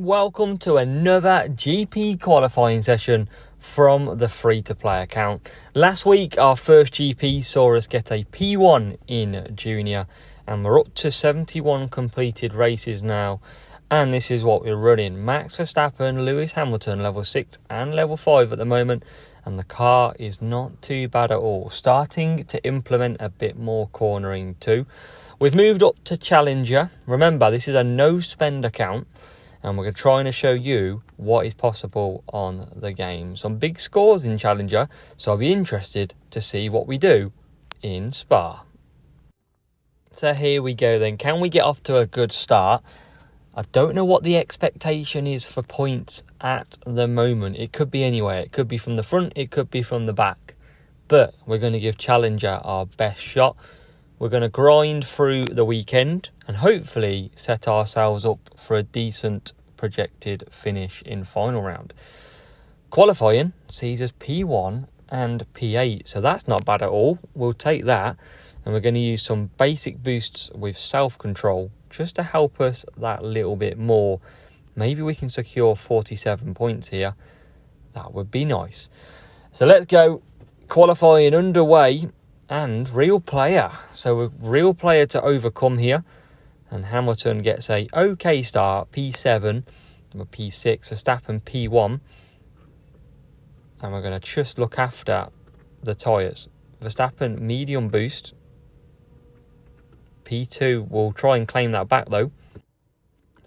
Welcome to another GP qualifying session from the free-to-play account. Last week, our first GP saw us get a P1 in Junior, and we're up to 71 completed races now. And this is what we're running. Max Verstappen, Lewis Hamilton, level 6 and level 5 at the moment. And the car is not too bad at all. Starting to implement a bit more cornering too. We've moved up to Challenger. Remember, this is a no-spend account. And we're trying to show you what is possible on the game. Some big scores in Challenger, so I'll be interested to see what we do in Spa. So here we go then. Can we get off to a good start? I don't know what the expectation is for points at the moment. It could be anywhere. It could be from the front, it could be from the back. But we're going to give Challenger our best shot. We're going to grind through the weekend and hopefully set ourselves up for a decent projected finish in final round. Qualifying sees us P1 and P8, so that's not bad at all. We'll take that, and we're going to use some basic boosts with self-control just to help us that little bit more. Maybe we can secure 47 points here. That would be nice. So let's go. Qualifying underway. And real player. So a real player to overcome here. And Hamilton gets a okay start. P7. P6. Verstappen P1. And we're going to just look after the tyres. Verstappen medium boost. P2 will try and claim that back though.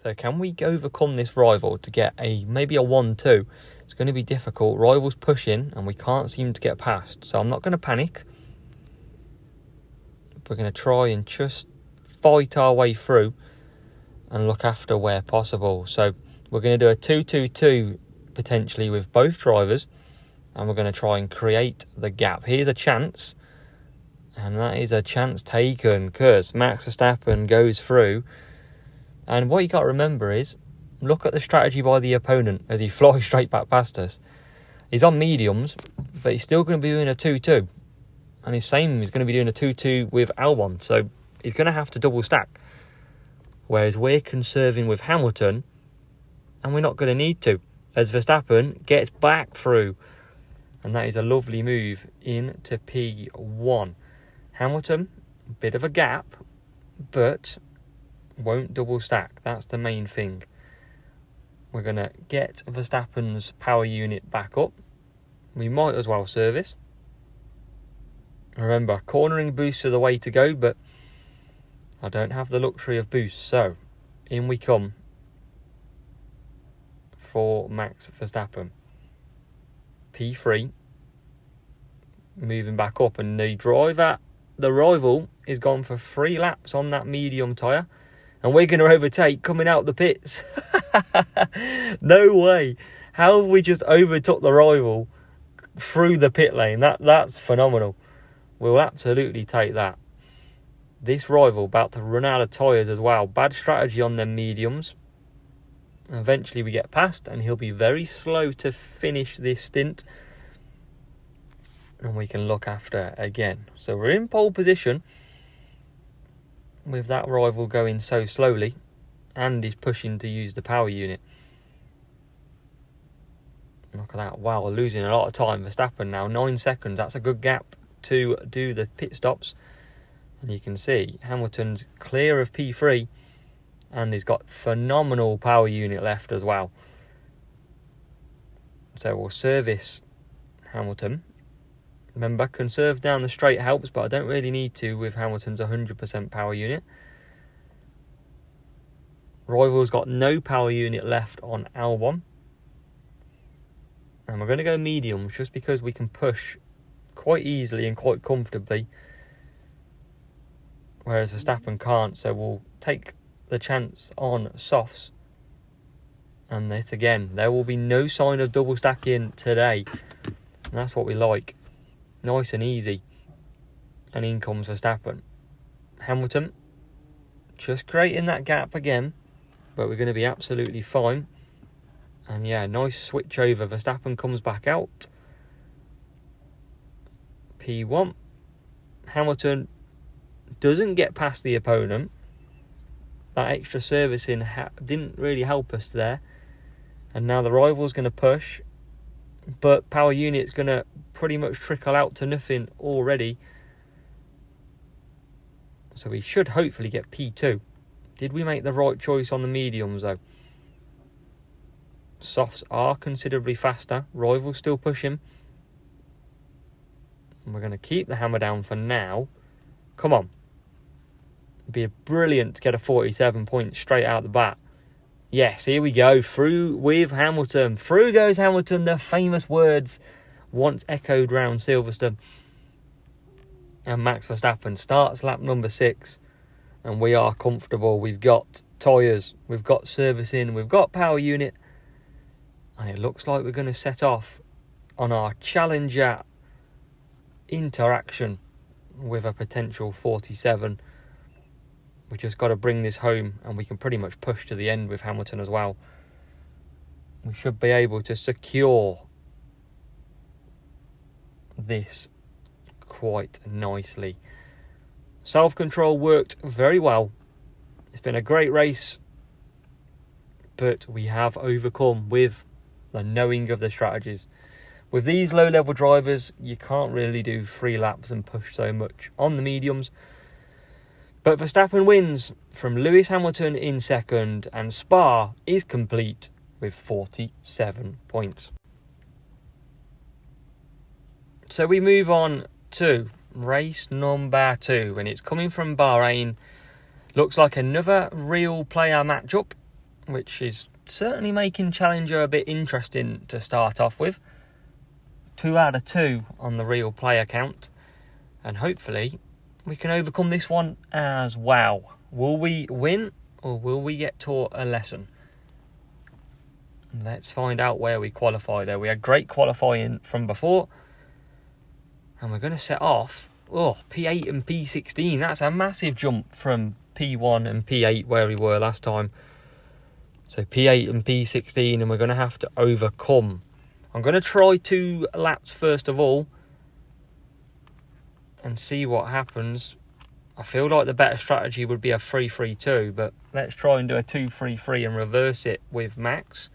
So can we overcome this rival to get maybe a 1-2? It's going to be difficult. Rival's pushing and we can't seem to get past. So I'm not going to panic. We're going to try and just fight our way through and look after where possible. So we're going to do a 2-2-2 potentially with both drivers, and we're going to try and create the gap. Here's a chance, and that is a chance taken because Max Verstappen goes through. And what you got to remember is, look at the strategy by the opponent as he flies straight back past us. He's on mediums, but he's still going to be doing a 2-2. And he's saying he's going to be doing a 2-2 with Albon. So he's going to have to double stack. Whereas we're conserving with Hamilton. And we're not going to need to. As Verstappen gets back through. And that is a lovely move into P1. Hamilton, a bit of a gap. But won't double stack. That's the main thing. We're going to get Verstappen's power unit back up. We might as well service. Remember, cornering boosts are the way to go, but I don't have the luxury of boosts. So, in we come for Max Verstappen. P3. Moving back up. And the rival, is gone for 3 laps on that medium tyre. And we're going to overtake coming out the pits. No way. How have we just overtook the rival through the pit lane? That's phenomenal. We'll absolutely take that. This rival about to run out of tyres as well. Bad strategy on them mediums. Eventually we get past and he'll be very slow to finish this stint. And we can look after again. So we're in pole position with that rival going so slowly. And he's pushing to use the power unit. Look at that. Wow, losing a lot of time. Verstappen now, 9 seconds. That's a good gap to do the pit stops. And you can see Hamilton's clear of P3 and he's got phenomenal power unit left as well. So we'll service Hamilton. Remember, conserve down the straight helps, but I don't really need to with Hamilton's 100% power unit. Rival's got no power unit left on Albon. And we're going to go mediums just because we can push quite easily and quite comfortably, whereas Verstappen can't. So we'll take the chance on softs, and this again, there will be no sign of double stacking today, and that's what we like. Nice and easy. And in comes Verstappen. Hamilton just creating that gap again, but we're going to be absolutely fine. And yeah, nice switch over. Verstappen comes back out. P1. Hamilton doesn't get past the opponent. That extra servicing didn't really help us there. And now the rival's going to push, but power unit's going to pretty much trickle out to nothing already. So we should hopefully get P2. Did we make the right choice on the mediums though? Softs are considerably faster. Rival's still pushing. And we're going to keep the hammer down for now. Come on. It'd be brilliant to get a 47 point straight out the bat. Yes, here we go. Through with Hamilton. Through goes Hamilton. The famous words once echoed round Silverstone. And Max Verstappen starts lap number 6. And we are comfortable. We've got tyres. We've got servicing. We've got power unit. And it looks like we're going to set off on our Challenger interaction with a potential 47. We just got to bring this home, and we can pretty much push to the end with Hamilton as well. We should be able to secure this quite nicely. Self-control worked very well. It's been a great race, but we have overcome with the knowing of the strategies. With these low-level drivers, you can't really do 3 laps and push so much on the mediums. But Verstappen wins from Lewis Hamilton in second, and Spa is complete with 47 points. So we move on to race number 2, and it's coming from Bahrain. Looks like another real player matchup, which is certainly making Challenger a bit interesting to start off with. 2 out of 2 on the real player count, and hopefully we can overcome this one as well. Will we win, or will we get taught a lesson? Let's find out where we qualify there. We had great qualifying from before, and we're going to set off P8 and P16. That's a massive jump from P1 and P8 where we were last time. So P8 and P16, and we're going to have to overcome. I'm going to try 2 laps first of all and see what happens. I feel like the better strategy would be a 3-3-2, but let's try and do a 2-3-3 and reverse it with Max.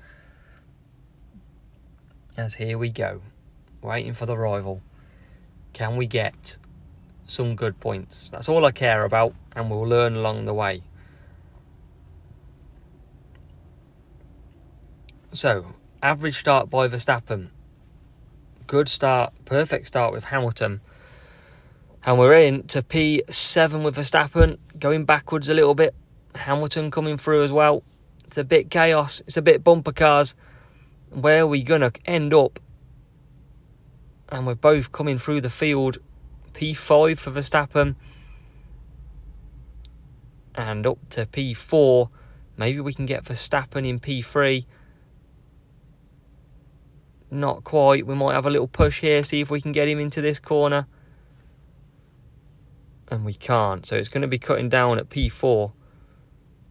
As here we go, waiting for the rival. Can we get some good points? That's all I care about, and we'll learn along the way. So, average start by Verstappen. Good start, perfect start with Hamilton. And we're in to P7 with Verstappen, going backwards a little bit. Hamilton coming through as well. It's a bit chaos, it's a bit bumper cars. Where are we going to end up? And we're both coming through the field. P5 for Verstappen. And up to P4. Maybe we can get Verstappen in P3. Not quite. We might have a little push here, see if we can get him into this corner. And we can't. So it's going to be cutting down at P4.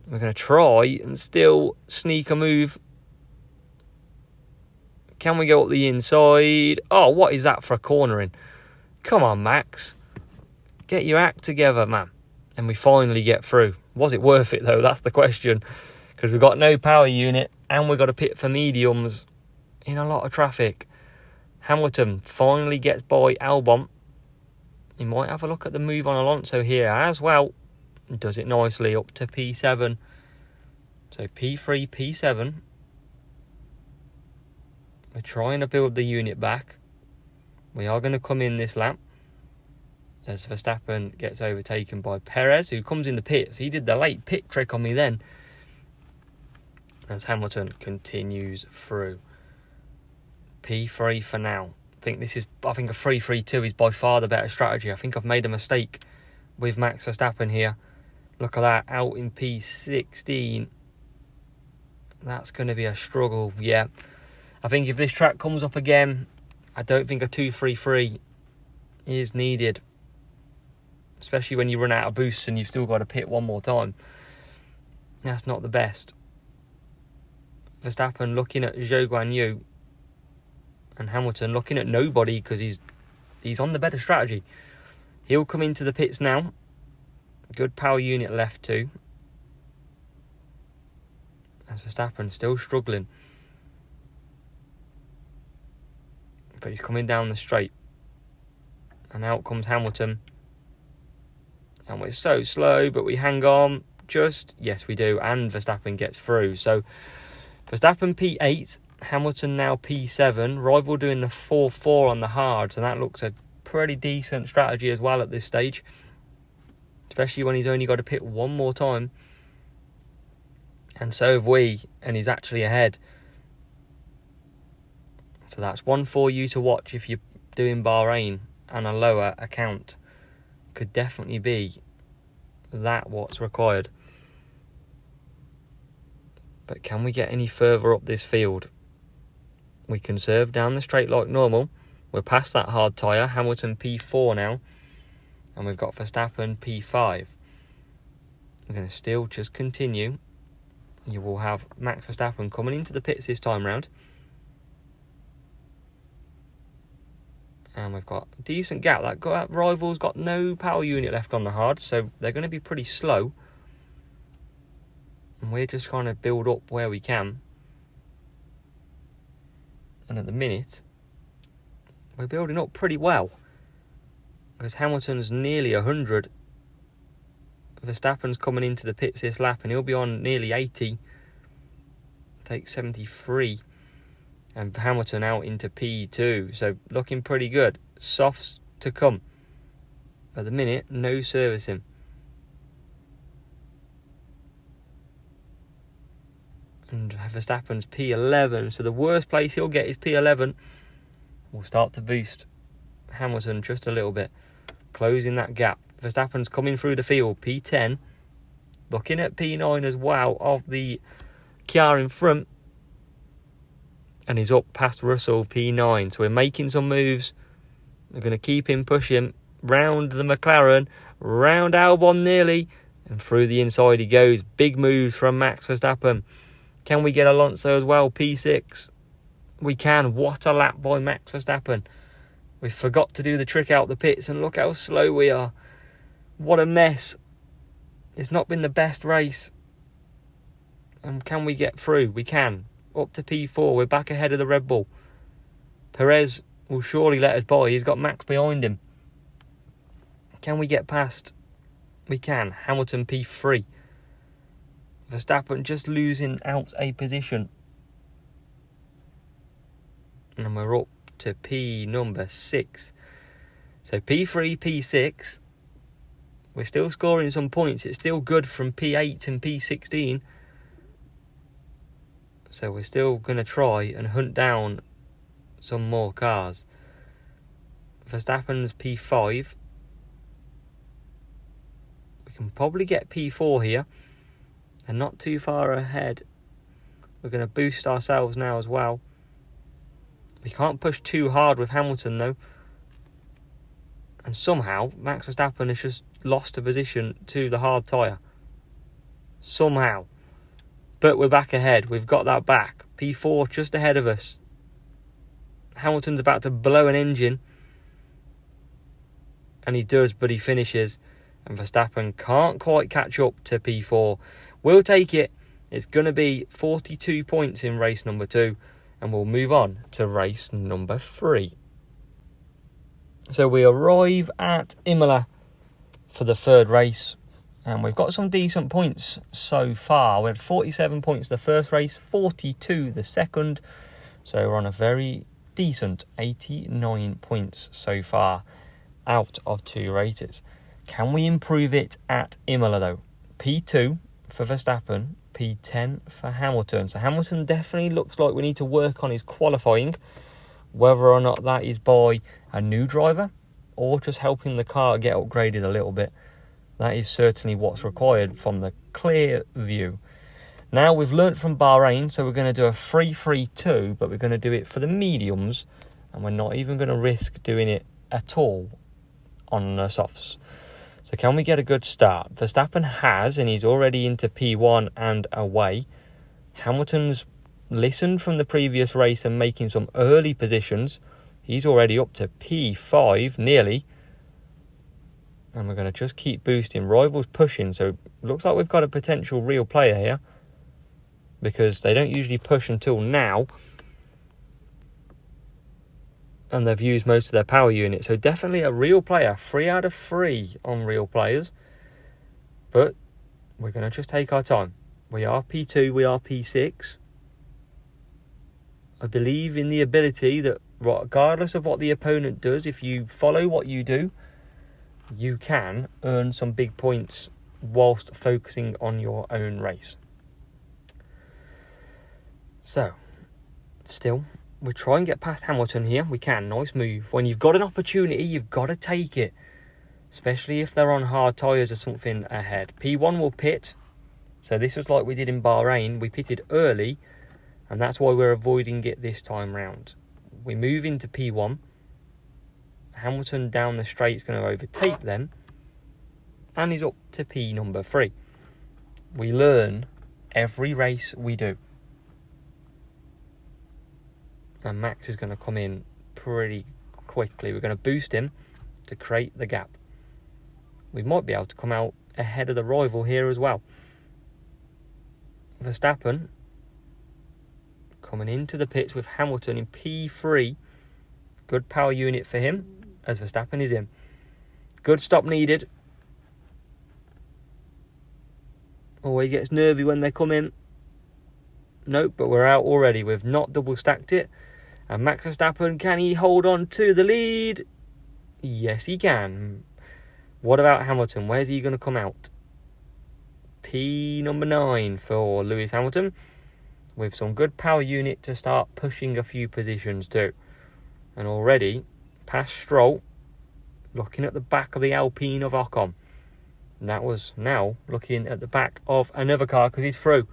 We're going to try and still sneak a move. Can we go up the inside? Oh, what is that for a cornering? Come on, Max. Get your act together, man. And we finally get through. Was it worth it, though? That's the question. Because we've got no power unit and we've got to pit for mediums in a lot of traffic. Hamilton finally gets by Albon. He might have a look at the move on Alonso here as well. Does it nicely up to P7. So P3, P7. We're trying to build the unit back. We are going to come in this lap as Verstappen gets overtaken by Perez, who comes in the pits. He did the late pit trick on me then. As Hamilton continues through. P3 for now. I think a 3-3-2 is by far the better strategy. I think I've made a mistake with Max Verstappen here. Look at that, out in P16. That's going to be a struggle, yeah. I think if this track comes up again, I don't think a 2-3-3 is needed. Especially when you run out of boosts and you've still got to pit one more time. That's not the best. Verstappen looking at Zhou Guanyu. And Hamilton looking at nobody because he's on the better strategy. He'll come into the pits now. Good power unit left too. As Verstappen still struggling. but he's coming down the straight. And out comes Hamilton. And we're so slow, but we hang on. Yes, we do. And Verstappen gets through. So Verstappen P8, Hamilton now P7. Rival doing the 4-4 on the hards, and that looks a pretty decent strategy as well at this stage. Especially when he's only got to pit one more time. And so have we, and he's actually ahead. So that's one for you to watch if you're doing Bahrain, and a lower account could definitely be that what's required. But can we get any further up this field? We can serve down the straight like normal. We're past that hard tyre. Hamilton P4 now. And we've got Verstappen P5. We're going to still just continue. You will have Max Verstappen coming into the pits this time round. And we've got a decent gap. That rival's got no power unit left on the hard, so they're going to be pretty slow. And we're just trying to build up where we can. And at the minute, we're building up pretty well. Because Hamilton's nearly 100. Verstappen's coming into the pits this lap, and he'll be on nearly 80. Take 73. And Hamilton out into P2. So looking pretty good. Softs to come. At the minute, no servicing. And Verstappen's P11. So the worst place he'll get is P11. We'll start to boost Hamilton just a little bit. Closing that gap. Verstappen's coming through the field. P10. Looking at P9 as well of the car in front. And he's up past Russell, P9. So we're making some moves. We're going to keep him pushing. Round the McLaren. Round Albon nearly. And through the inside he goes. Big moves from Max Verstappen. Can we get Alonso as well? P6. We can. What a lap by Max Verstappen. We forgot to do the trick out the pits. And look how slow we are. What a mess. It's not been the best race. And can we get through? We can. Up to P4. We're back ahead of the Red Bull. Perez will surely let us by. He's got Max behind him. Can we get past? We can. Hamilton P3. Verstappen just losing out a position. And we're up to P number 6. So P3, P6. We're still scoring some points. It's still good from P8 and P16. So we're still going to try and hunt down some more cars. Verstappen's P5. We can probably get P4 here. And not too far ahead. We're going to boost ourselves now as well. We can't push too hard with Hamilton though. And somehow Max Verstappen has just lost a position to the hard tyre. Somehow. But we're back ahead. We've got that back. P4 just ahead of us. Hamilton's about to blow an engine. And he does, but he finishes. And Verstappen can't quite catch up to P4. We'll take it. It's going to be 42 points in race number 2. And we'll move on to race number 3. So we arrive at Imola for the third race. And we've got some decent points so far. We had 47 points the first race, 42 the second. So we're on a very decent 89 points so far out of 2 races. Can we improve it at Imola though? P2 for Verstappen, P10 for Hamilton. So Hamilton definitely looks like we need to work on his qualifying. Whether or not that is by a new driver or just helping the car get upgraded a little bit. That is certainly what's required from the clear view. Now we've learnt from Bahrain, so we're going to do a 3-3-2, but we're going to do it for the mediums, and we're not even going to risk doing it at all on the softs. So can we get a good start? Verstappen has, and he's already into P1 and away. Hamilton's listened from the previous race and making some early positions. He's already up to P5, nearly. And we're going to just keep boosting. Rivals pushing, so it looks like we've got a potential real player here. Because they don't usually push until now. and they've used most of their power unit. So definitely a real player. 3 out of 3 on real players. But we're going to just take our time. We are P2, we are P6. I believe in the ability that regardless of what the opponent does, if you follow what you do, you can earn some big points whilst focusing on your own race. So, still, we try and get past Hamilton here. We can. Nice move. When you've got an opportunity, you've got to take it. Especially if they're on hard tyres or something ahead. P1 will pit. So this was like we did in Bahrain. We pitted early, and that's why we're avoiding it this time round. We move into P1. Hamilton down the straight is going to overtake them. And he's up to P number 3. We learn every race we do. And Max is going to come in pretty quickly. We're going to boost him to create the gap. We might be able to come out ahead of the rival here as well. Verstappen coming into the pits with Hamilton in P3. Good power unit for him as Verstappen is in. Good stop needed. Always gets nervy when they come in. Nope, but we're out already. We've not double stacked it. And Max Verstappen, can he hold on to the lead? Yes, he can. What about Hamilton? Where's he going to come out? P number 9 for Lewis Hamilton. With some good power unit to start pushing a few positions too. And already, past Stroll, looking at the back of the Alpine of Ocon. And that was now looking at the back of another car because he's through.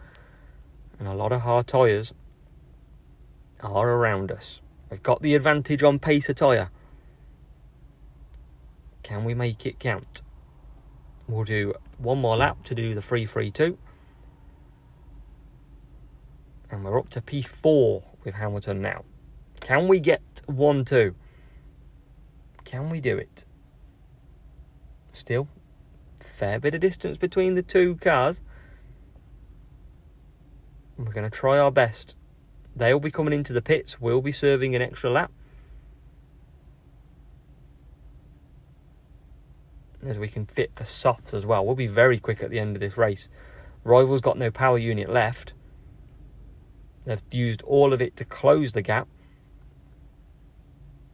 And a lot of hard tyres are around us. We've got the advantage on pacer tyre. Can we make it count? We'll do one more lap to do the 3-3-2. And we're up to P4 with Hamilton now. Can we get 1-2? Can we do it? Still, fair bit of distance between the two cars. We're going to try our best. They'll be coming into the pits. We'll be serving an extra lap. As we can fit for softs as well. We'll be very quick at the end of this race. Rival's got no power unit left. They've used all of it to close the gap.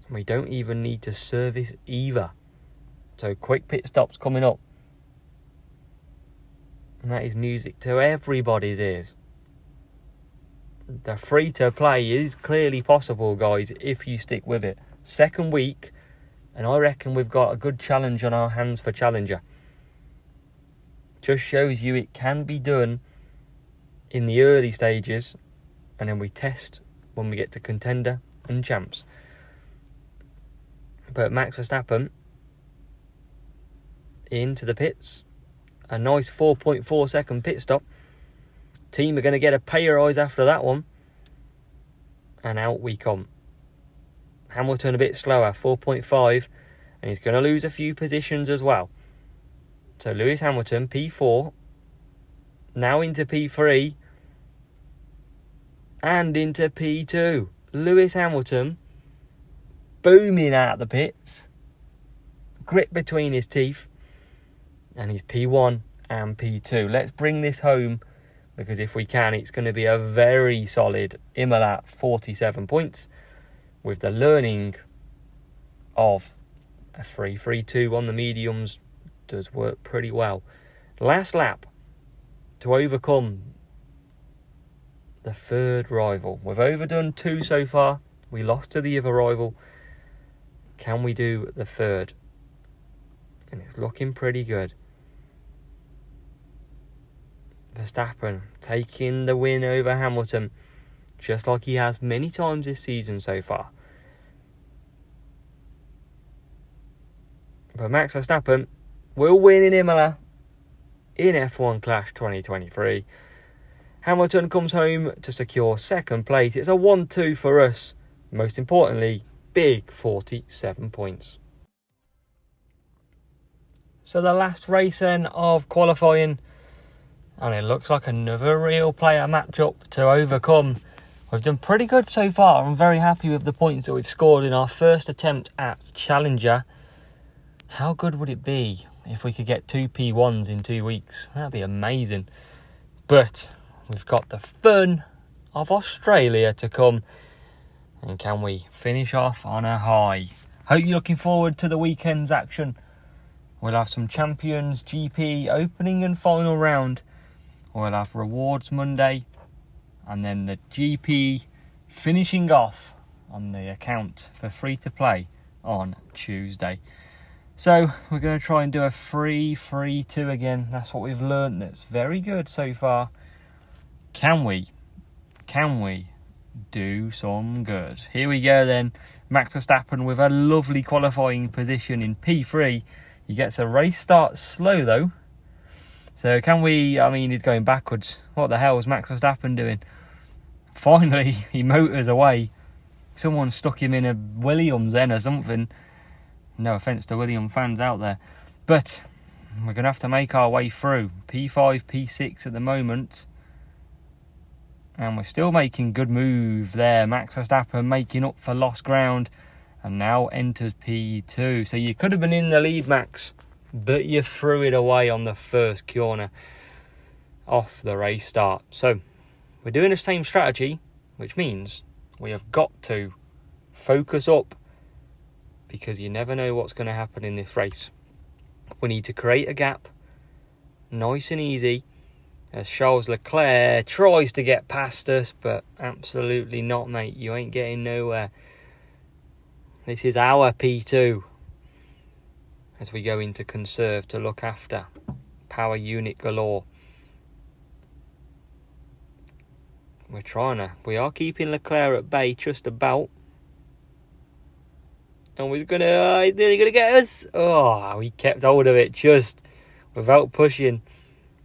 And we don't even need to service either. So quick pit stops coming up. And that is music to everybody's ears. The free to play is clearly possible, guys, if you stick with it. Second week, and I reckon we've got a good challenge on our hands for Challenger. Just shows you it can be done in the early stages, and then we test when we get to Contender and Champs. But Max Verstappen into the pits. A nice 4.4 second pit stop. Team are going to get a pay rise after that one. And out we come. Hamilton a bit slower, 4.5. And he's going to lose a few positions as well. So Lewis Hamilton, P4. Now into P3. And into P2. Lewis Hamilton booming out the pits. Grit between his teeth. And he's P1 and P2. Let's bring this home. Because if we can, it's going to be a very solid Imola 47 points. With the learning of a 3-3-2 on the mediums does work pretty well. Last lap to overcome the third rival. We've overdone 2 so far. We lost to the other rival. Can we do the third? And it's looking pretty good. Verstappen taking the win over Hamilton, just like he has many times this season so far. But Max Verstappen will win in Imola in F1 Clash 2023. Hamilton comes home to secure second place. It's a 1-2 for us. Most importantly, big 47 points. So the last race then of qualifying, and it looks like another real player matchup to overcome. We've done pretty good so far. I'm very happy with the points that we've scored in our first attempt at Challenger. How good would it be if we could get 2 P1s in 2 weeks? That'd be amazing. But we've got the fun of Australia to come. And can we finish off on a high? Hope you're looking forward to the weekend's action. We'll have some Champions GP opening and final round. We'll have rewards Monday. And then the GP finishing off on the account for free to play on Tuesday. So we're going to try and do a 3-3-2 again. That's what we've learned. That's very good so far. Can we do some good? Here we go then. Max Verstappen with a lovely qualifying position in P3. He gets a race start slow though. So can we, he's going backwards. What the hell is Max Verstappen doing? Finally, he motors away. Someone stuck him in a Williams then or something. No offence to Williams fans out there. But we're going to have to make our way through. P5, P6 at the moment. And we're still making good move there. Max Verstappen making up for lost ground. And now enters P2. So you could have been in the lead, Max. But you threw it away on the first corner off the race start. So we're doing the same strategy, which means we have got to focus up because you never know what's going to happen in this race. We need to create a gap, nice and easy, as Charles Leclerc tries to get past us, but absolutely not, mate. You ain't getting nowhere. This is our P2 as we go into conserve to look after power unit galore. We are keeping Leclerc at bay just about. And he's nearly going to get us. Oh, he kept hold of it just without pushing.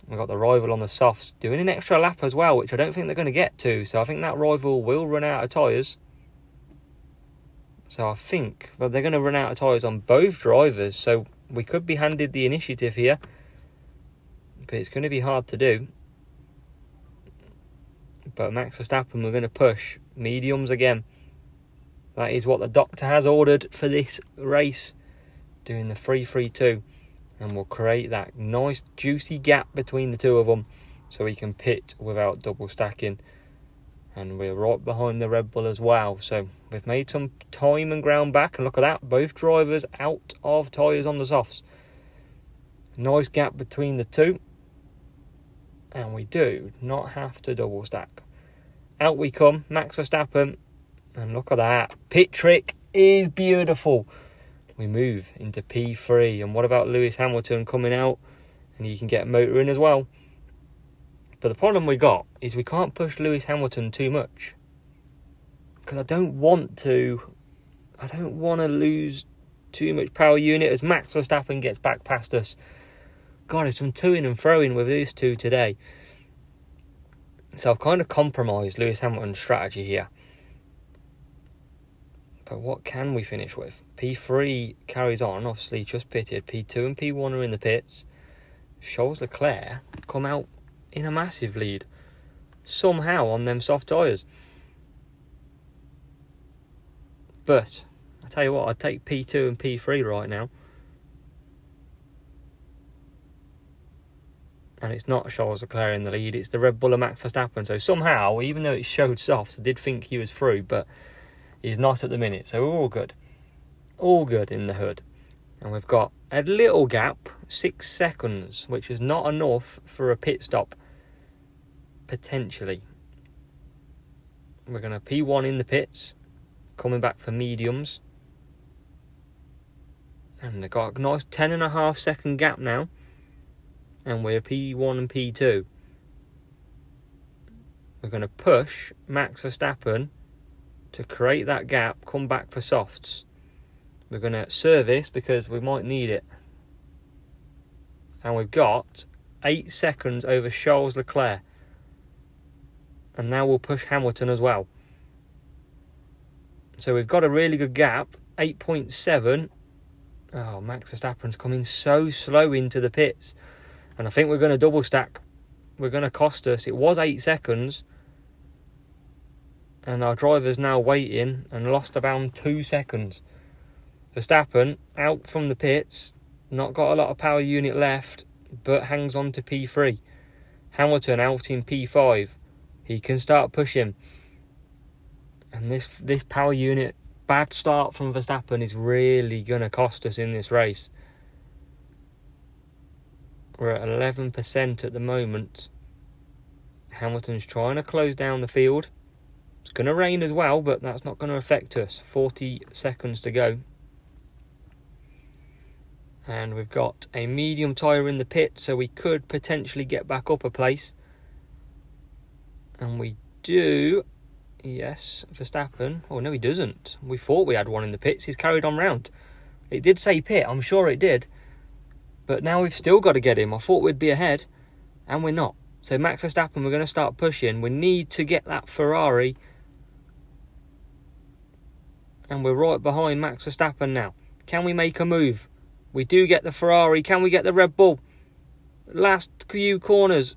We've got the rival on the softs doing an extra lap as well, which I don't think they're going to get to. So I think that rival will run out of tyres. So I think they're going to run out of tyres on both drivers. So we could be handed the initiative here. But it's going to be hard to do. But Max Verstappen, we're going to push mediums again. That is what the doctor has ordered for this race. Doing the 3-3-2. And we'll create that nice juicy gap between the two of them. So we can pit without double stacking. And we're right behind the Red Bull as well. So we've made some time and ground back. And look at that. Both drivers out of tyres on the softs. Nice gap between the two. And we do not have to double stack. Out we come, Max Verstappen. And look at that. Pit trick is beautiful. We move into P3. And what about Lewis Hamilton coming out? And you can get motoring as well. But the problem we got is we can't push Lewis Hamilton too much. Because I don't want to lose too much power unit as Max Verstappen gets back past us. God, there's some toing and throwing with these two today. So I've kind of compromised Lewis Hamilton's strategy here. But what can we finish with? P3 carries on, obviously just pitted. P2 and P1 are in the pits. Charles Leclerc come out in a massive lead. Somehow on them soft tyres. But, I tell you what, I'd take P2 and P3 right now. And it's not Charles Leclerc in the lead, it's the Red Bull of Max Verstappen. So somehow, even though it showed softs, I did think he was through, but he's not at the minute. So we're all good. All good in the hood. And we've got a little gap, 6 seconds, which is not enough for a pit stop, potentially. We're going to P1 in the pits, coming back for mediums. And they've got a nice 10.5 second gap now. And we're P1 and P2. We're going to push Max Verstappen to create that gap, come back for softs. We're going to service because we might need it. And we've got 8 seconds over Charles Leclerc. And now we'll push Hamilton as well. So we've got a really good gap, 8.7. Oh, Max Verstappen's coming so slow into the pits. And I think we're going to double stack. We're going to cost us. It was 8 seconds. and our driver's now waiting and lost about 2 seconds. Verstappen out from the pits, not got a lot of power unit left, but hangs on to P3. Hamilton out in P5. He can start pushing. And this power unit, bad start from Verstappen, is really going to cost us in this race. We're at 11% at the moment. Hamilton's trying to close down the field. It's going to rain as well, but that's not going to affect us. 40 seconds to go. And we've got a medium tyre in the pit, so we could potentially get back up a place. And we do. Yes, Verstappen. Oh, no, he doesn't. We thought we had one in the pits. He's carried on round. It did say pit. I'm sure it did. But now we've still got to get him. I thought we'd be ahead, and we're not. So Max Verstappen, we're going to start pushing. We need to get that Ferrari. And we're right behind Max Verstappen now. Can we make a move? We do get the Ferrari. Can we get the Red Bull? Last few corners.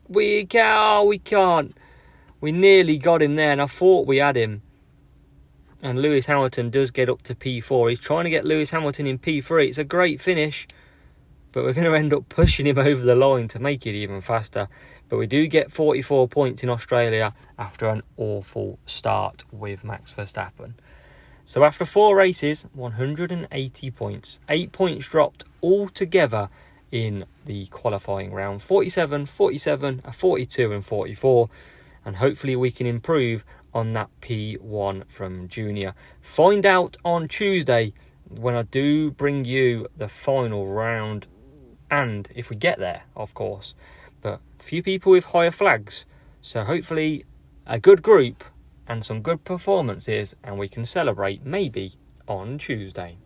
We can't. We nearly got him there, and I thought we had him. And Lewis Hamilton does get up to P4. He's trying to get Lewis Hamilton in P3. It's a great finish, but we're going to end up pushing him over the line to make it even faster. But we do get 44 points in Australia after an awful start with Max Verstappen. So after 4 races, 180 points. 8 points dropped altogether in the qualifying round. 47, 47, a 42 and 44. And hopefully we can improve on that P1 from Junior. Find out on Tuesday when I do bring you the final round. And if we get there, of course. But a few people with higher flags. So hopefully a good group and some good performances, and we can celebrate maybe on Tuesday.